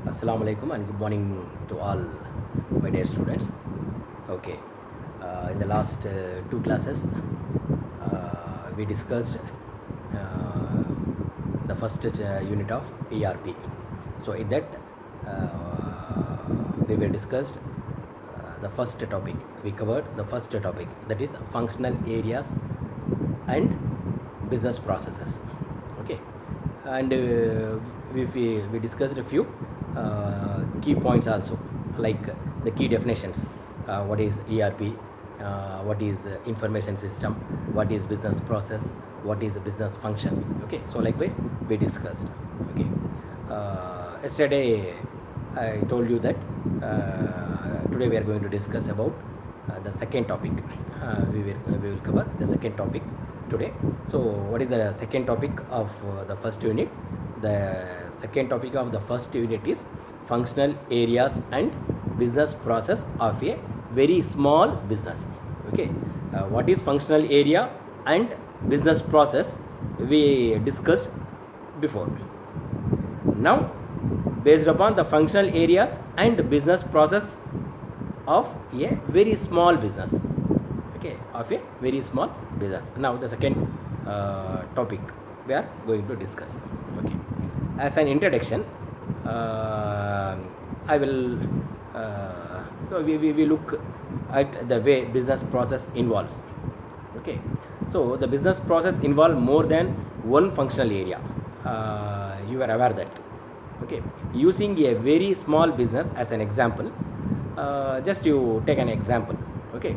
Assalamu alaikum and good morning to all my dear students. Okay, in the last two classes, we discussed the first unit of ERP. So in that, we were discussed the first topic. We covered the first topic, that is functional areas and business processes. Okay, and we discussed a few key points also, like the key definitions. What is ERP? What is information system? What is business process? What is a business function? Okay, so likewise we discussed. Okay, yesterday I told you that today we are going to discuss about the second topic. We will cover the second topic today. So what is the second topic of the first unit? The second topic of the first unit is functional areas and business process of a very small business. Okay, what is functional area and business process we discussed before. Now, based upon the functional areas and business process of a very small business, okay, of a very small business. Now the second topic we are going to discuss. Okay, as an introduction, I will so we look at the way business process involves. Okay, so the business process involve more than one functional area. You are aware that. Okay, using a very small business as an example, just you take an example. Okay,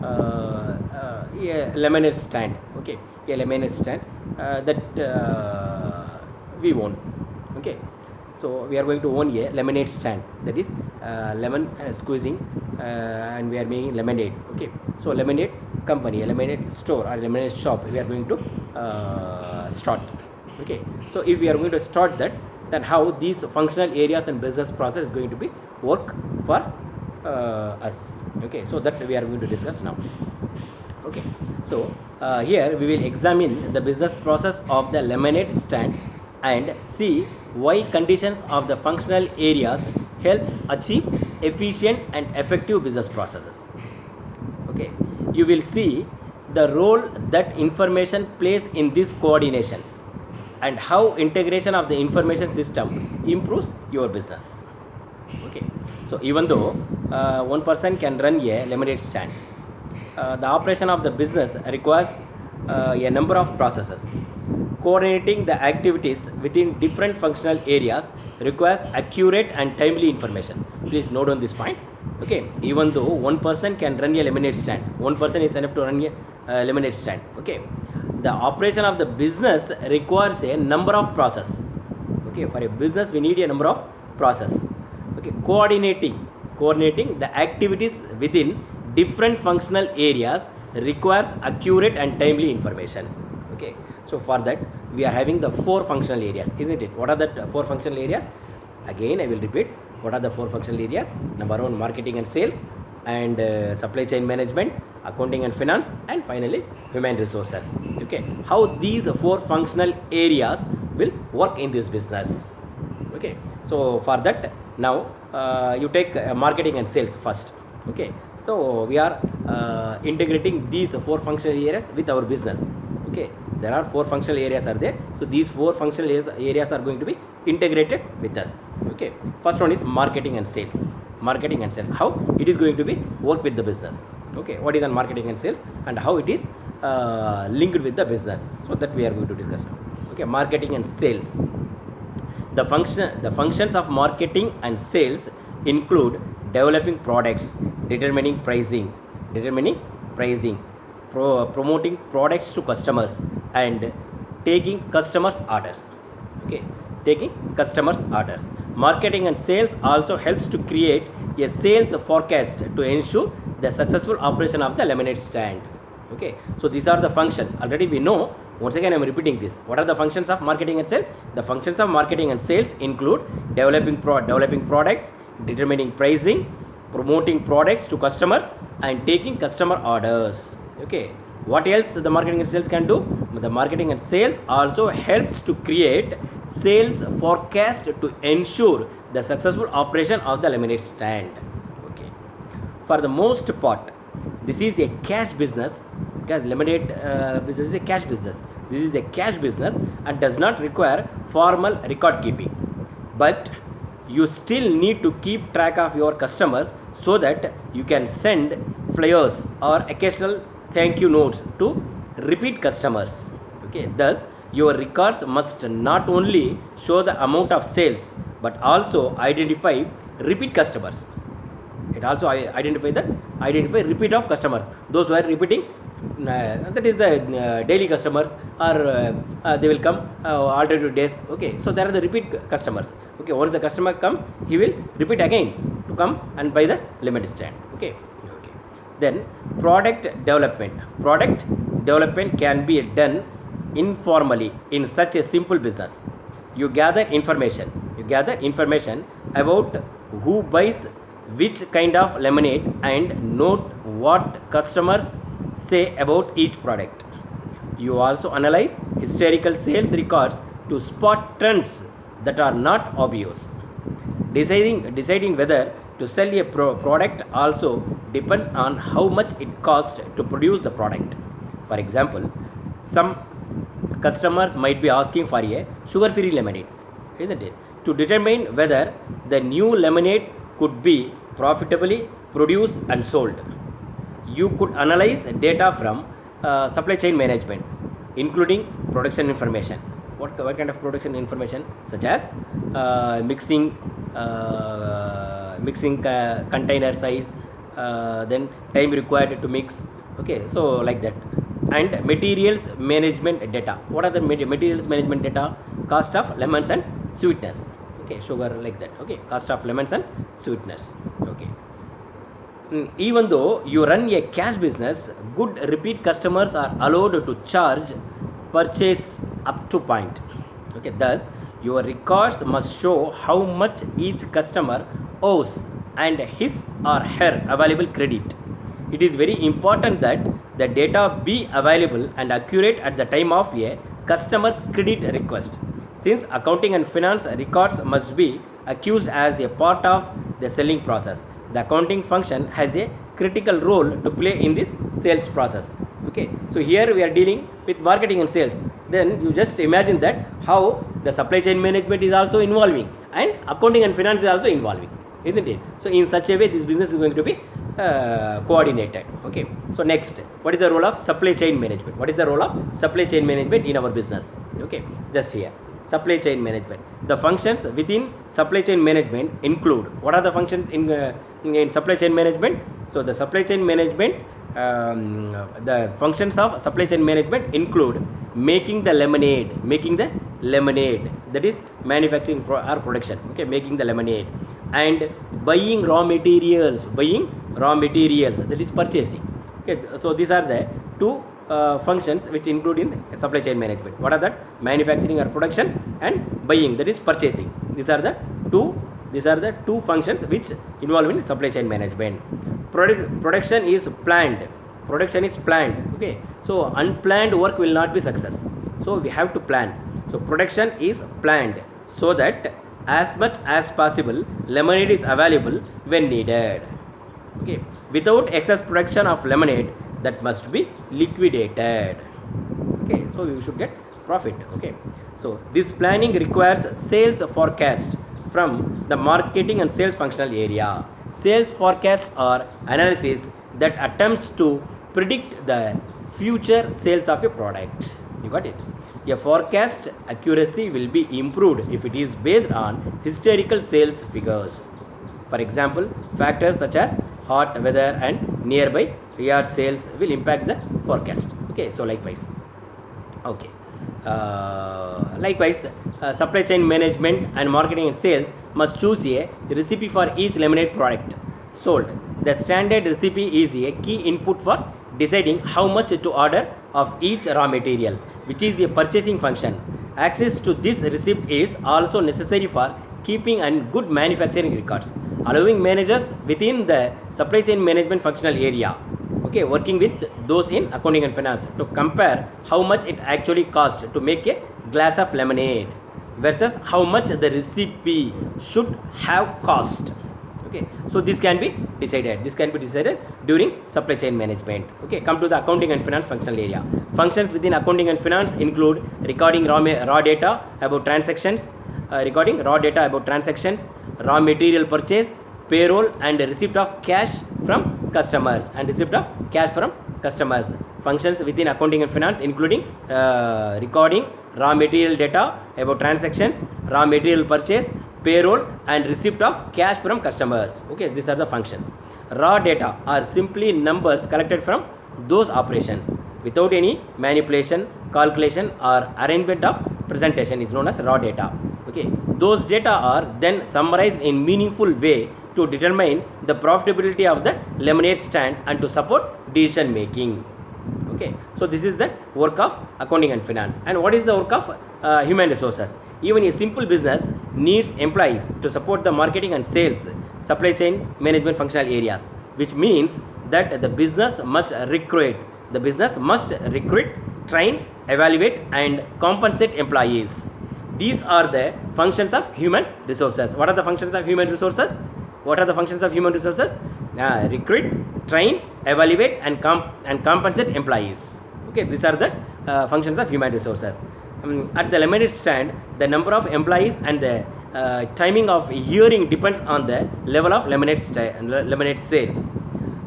a lemonade stand. Okay, a lemonade stand that we own. Okay, so we are going to own a lemonade stand, that is lemon squeezing, and we are making lemonade. Okay, so lemonade company, a lemonade store or lemonade shop we are going to start. Okay, so if we are going to start that, then how these functional areas and business process is going to be work for us. Okay, so that we are going to discuss now. Okay, so here we will examine the business process of the lemonade stand and see why conditions of the functional areas helps achieve efficient and effective business processes. Okay, you will see the role that information plays in this coordination and how integration of the information system improves your business. Okay, so even though one person can run a lemonade stand, the operation of the business requires a number of processes. Coordinating the activities within different functional areas requires accurate and timely information. Please note on this point. Okay, even though one person can run a lemonade stand, one person is enough to run a lemonade stand. Okay, the operation of the business requires a number of process. Okay, for a business we need a number of process. Okay, coordinating the activities within different functional areas requires accurate and timely information. Okay, so for that we are having the four functional areas, isn't it? What are the four functional areas? Again I will repeat, what are the four functional areas? Number one, marketing and sales, and supply chain management, accounting and finance, and finally human resources. Okay, how these four functional areas will work in this business. Okay, so for that now you take marketing and sales first. Okay, so we are integrating these four functional areas with our business. Okay, there are four functional areas are there, so these four functional areas are going to be integrated with us. Okay, first one is marketing and sales. Marketing and sales, how it is going to be work with the business. Okay, what is on marketing and sales and how it is linked with the business, so that we are going to discuss now. Okay, marketing and sales. The functions of marketing and sales include developing products, determining pricing, promoting products to customers, and taking customers orders. Okay, taking customers orders. Marketing and sales also helps to create a sales forecast to ensure the successful operation of the lemonade stand. Okay, so these are the functions already we know. Once again I am repeating this. What are the functions of marketing and sales? The functions of marketing and sales include developing products, determining pricing, promoting products to customers, and taking customer orders. Okay, what else the marketing and sales can do? The marketing and sales also helps to create sales forecast to ensure the successful operation of the lemonade stand. Okay. For the most part, this is a cash business, because lemonade business is a cash business. This is a cash business and does not require formal record keeping. But you still need to keep track of your customers so that you can send flyers or occasional thank you notes to repeat customers. Okay, thus your records must not only show the amount of sales but also identify repeat customers. It also identify repeat of customers, those who are repeating, that is the daily customers, or they will come alternative days. Okay, so there are the repeat customers. Okay, once the customer comes, he will repeat again to come and buy the lemon stand. Okay. Okay, then product development can be done informally in such a simple business. You gather information about who buys which kind of lemonade and note what customers say about each product. You also analyze historical sales records to spot trends that are not obvious. Deciding whether to sell a product also depends on how much it costs to produce the product. For example, some customers might be asking for a sugar-free lemonade, isn't it? To determine whether the new lemonade could be profitably produced and sold, you could analyze data from supply chain management, including production information. What kind of production information? Such as mixing container size, then time required to mix. Okay, so like that. And materials management data. What are the materials management data? Cost of lemons and sweetness. Okay, sugar, like that. Okay, cost of lemons and sweetness. Okay. Even though you run a cash business, good repeat customers are allowed to charge purchase up to point. Okay, thus your records must show how much each customer owes and his or her available credit. It is very important that the data be available and accurate at the time of a customer's credit request. Since accounting and finance records must be accused as a part of the selling process, the accounting function has a critical role to play in this sales process. Okay, so here we are dealing with marketing and sales. Then you just imagine that how the supply chain management is also involving and accounting and finance is also involving, isn't it? So in such a way, this business is going to be coordinated. Okay, so next, what is the role of supply chain management? What is the role of supply chain management in our business? Okay, just here, supply chain management. The functions within supply chain management include, what are the functions in supply chain management? So the supply chain management, the functions of supply chain management include making the lemonade, that is manufacturing or production. Okay, making the lemonade, and buying raw materials, that is purchasing. Okay, so these are the two functions which include in supply chain management. What are that? Manufacturing or production, and buying, that is purchasing. These are the two functions which involve in supply chain management. Production is planned. Okay, so unplanned work will not be success, so we have to plan. So production is planned so that as much as possible lemonade is available when needed. Okay, without excess production of lemonade, that must be liquidated. Okay, so you should get profit. Okay, so this planning requires sales forecast from the marketing and sales functional area. Sales forecasts are analysis that attempts to predict the future sales of a product. You got it? A forecast accuracy will be improved if it is based on historical sales figures. For example, factors such as hot weather and nearby yard sales will impact the forecast. Okay, so likewise. Okay. Supply chain management and marketing and sales must choose a recipe for each lemonade product sold. The standard recipe is a key input for deciding how much to order of each raw material, which is a purchasing function. Access to this receipt is also necessary for keeping and good manufacturing records, allowing managers within the supply chain management functional area, okay, working with those in accounting and finance, to compare how much it actually cost to make a glass of lemonade versus how much the recipe should have cost. Okay, so this can be decided during supply chain management. Okay, come to the accounting and finance functional area. Functions within accounting and finance include recording raw data about transactions, raw material purchase, payroll, and receipt of cash from customers, Functions within accounting and finance including recording raw material data about transactions, raw material purchase, payroll, and receipt of cash from customers. Okay, these are the functions. Raw data are simply numbers collected from those operations without any manipulation, calculation, or arrangement of presentation is known as raw data. Okay, those data are then summarized in meaningful way to determine the profitability of the lemonade stand and to support decision making. Okay, so this is the work of accounting and finance. And what is the work of human resources? Even a simple business needs employees to support the marketing and sales, supply chain management functional areas, which means that the business must recruit, train, evaluate, and compensate employees. These are the functions of human resources. What are the functions of human resources? Recruit, train, evaluate, and compensate employees. Okay, these are the functions of human resources. At the lemonade stand, the number of employees and the timing of hearing depends on the level of lemonade sales.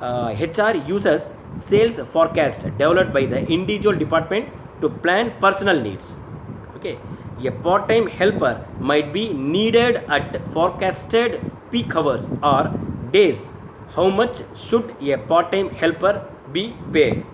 HR uses sales forecast developed by the individual department to plan personal needs. Okay, a part-time helper might be needed at forecasted peak hours or days. How much should a part-time helper be paid?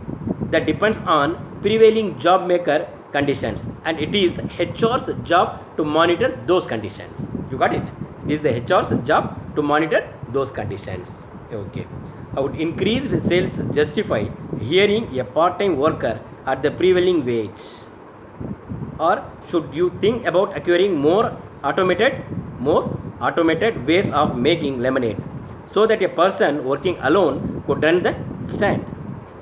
That depends on prevailing job maker conditions, and it is HR's job to monitor those conditions. You got it? It is the HR's job to monitor those conditions. Okay. How would increased sales justify hiring a part-time worker at the prevailing wage? Or should you think about acquiring more automated ways of making lemonade so that a person working alone could run the stand?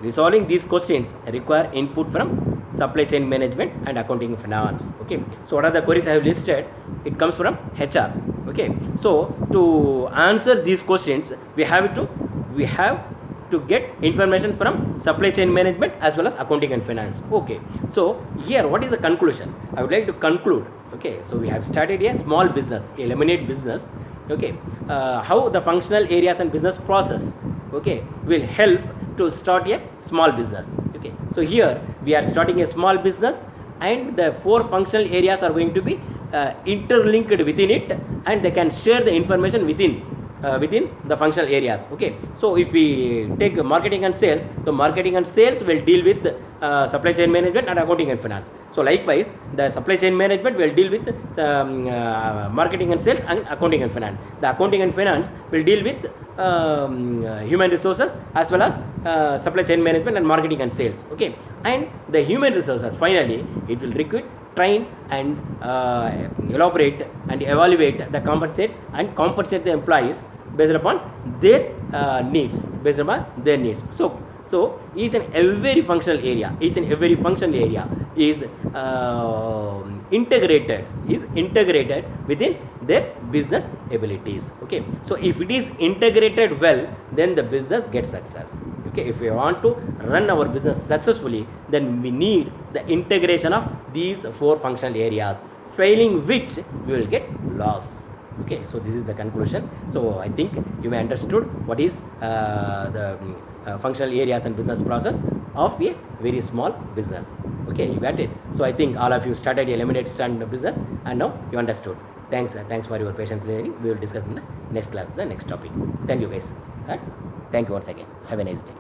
Resolving these questions require input from supply chain management and accounting and finance. Okay, so what are the queries I have listed? It comes from HR. Okay, so to answer these questions, we have to get information from supply chain management as well as accounting and finance. Okay, so here what is the conclusion? I would like to conclude. Okay, so we have started a small business, a lemonade business. Okay, how the functional areas and business process, okay, will help to start a small business. Okay, so here we are starting a small business, and the 4 functional areas are going to be interlinked within it, and they can share the information within the functional areas. Okay, so if we take marketing and sales, the marketing and sales will deal with supply chain management and accounting and finance. So likewise, the supply chain management will deal with marketing and sales and accounting and finance. The accounting and finance will deal with human resources as well as supply chain management and marketing and sales. Okay, and the human resources, finally it will recruit, train, and elaborate and evaluate the compensate the employees based upon their needs. So each and every functional area is integrated within their business abilities. Okay, so if it is integrated well, then the business gets success. Okay, if we want to run our business successfully, then we need the integration of these 4 functional areas, failing which we will get loss. Okay, so this is the conclusion. So I think you may understood what is the functional areas and business process of a very small business. Okay, you got it. So I think all of you started a lemonade stand business, and now you understood. Thanks for your patience listening. We will discuss in the next class the next topic. Thank you guys. Thank you once again. Have a nice day.